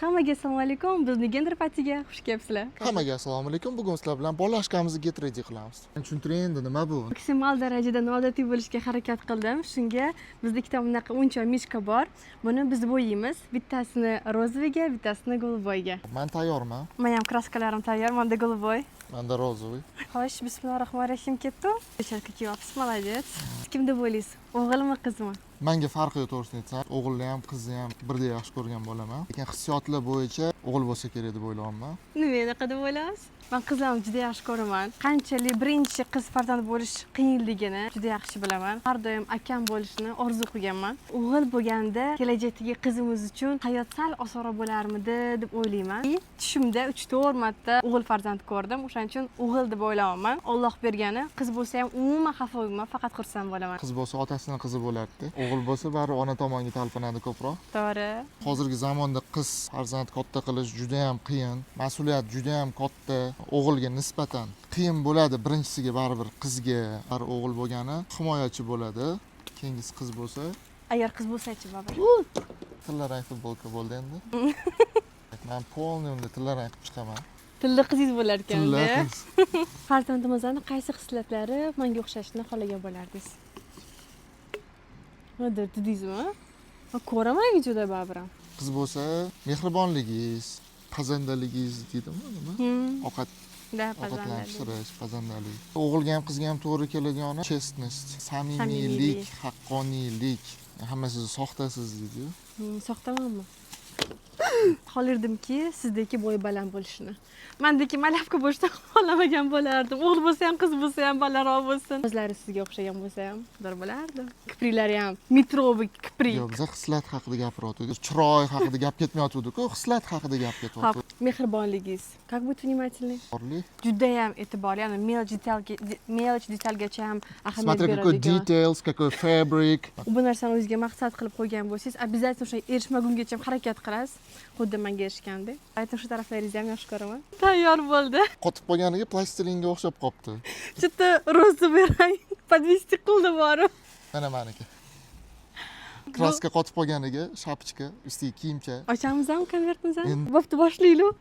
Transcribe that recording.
Hammaga assalomu alaykum. Bizni Gender Patiga xush kelibsizlar. Hammaga assalomu alaykum. Bugun sizlar bilan bolashkamizni get ready qilamiz. Tushuntiring endi nima bu? Maksimal darajada noodatiy bo'lishga harakat qildim. Shunga bizda ikkita bunaqa o'ncha mishka bor. Buni biz bo'yaymiz. Bittasini rozовыйga, bittasini голубойga. Men tayyorman. Men ham kraskalarim tayyor. Menda голубой. Menda rozовый. Xo'sh, bismillahir-rohmanir-rohim ketdi. Peshalka kiyapsiz, молодец. Kim deb o'ylaysiz? O'g'ilmi, qizmi? Menga farqi yo'q to'g'risini aytsam, o'g'ilni ham, qizni ham birdek yaxshi ko'rgan bo'laman. Lekin hissiyotlar bo'yicha o'g'il bo'lsa kerak deb o'ylayapman. Nima unaqa deb o'ylaysiz? Men qizlarni juda yaxshi ko'raman. Qanchalik birinchi qiz farzand bo'lish qiyinligini juda yaxshi bilaman. Har doim akam bo'lishni orzu qilganman. O'g'il bo'lganda kelajakdagi qizimiz uchun hayot sal osonroq bo'larmidi deb o'ylayman. Tushimda 3-4 marta o'g'il farzand ko'rdim. O'shaning uchun o'g'il deb o'ylayman. Alloh bergani, qiz bo'lsa ham umuman xafa bo'lmayman, faqat xursand bo'laman. Qiz bo'lsa otasining qizi bo'lardi. O'g'il bo'lsa bari ona tomonga talpinadi ko'proq. To'g'ri. Hozirgi zamonda qiz farzand katta qilish juda ham qiyin. Mas'uliyat juda ham katta. O'g'ilga nisbatan qiyin bo'ladi. Birinchisiga baribir qizga, har o'g'il bo'lgani himoyachi bo'ladi. Keyingisi qiz bo'lsa, Agar qiz bo'lsa-chi, baribir. tillarang futbolka bo'ldi endi. Men polniy unda tillarang qilib chiqaman. Tilla qizingiz bo'lar ekanda. Tilla qiz. Farzandimizning qaysi xislatlari menga o'xshashni xohlagan bo'lardingiz? Nima dedingizmi? Men ko'raman juda baribir. Qiz bo'lsa, mehribonligingiz, pazandaligingiz deydimi nima? Ovqatlantirish, pazandalik. O'g'ilga ham qizga ham to'g'ri keladigani chestность, samimiylik, haqqoniylik. Hammasi soxtasiz deydi-yu. Soxtamanmi? Xohlardimki, sizdagi bo'yi baland bo'lishini. Mendagi malafka bo'lishni xohlamagan bo'lardim. O'g'il bo'lsa ham, qiz bo'lsa ham balandroq bo'lsin. O'zlari sizga o'xshagan bo'lsa ham, xudo bo'lardi. Kipriklari ham metroviy kiprik. Yo'q, biz xislat haqida gapiryapmiz. Chiroy haqida gap ketmayotgandik-ku, xislat haqida gap ketyapti. Mehribonligingiz. Как быть внимательный? Orli. Juda ham e'tiborli, ya'ni mелочь detalgacha ham ahamiyat Смотри, какой beradigan. details, какой fabric. Bu narsani o'zingizga maqsad qilib qo'ygan bo'lsangiz, обязательно o'sha erishmagungacha harakat qilasiz. Xuddi menga erishgandek. Ayting, shu taraflaringizni ham yaxshi ko'raman. Tayyor bo'ldi. Qotib qolganiga plastilinga o'xshab qolibdi. Juda rozовый rang подвести qildi borib. Mana meniki. Kraska qotib qolganiga shapchka, ustiga kiyimcha. Ochamizmi konvertimizni? Endi- Bo'pti, boshlaylik.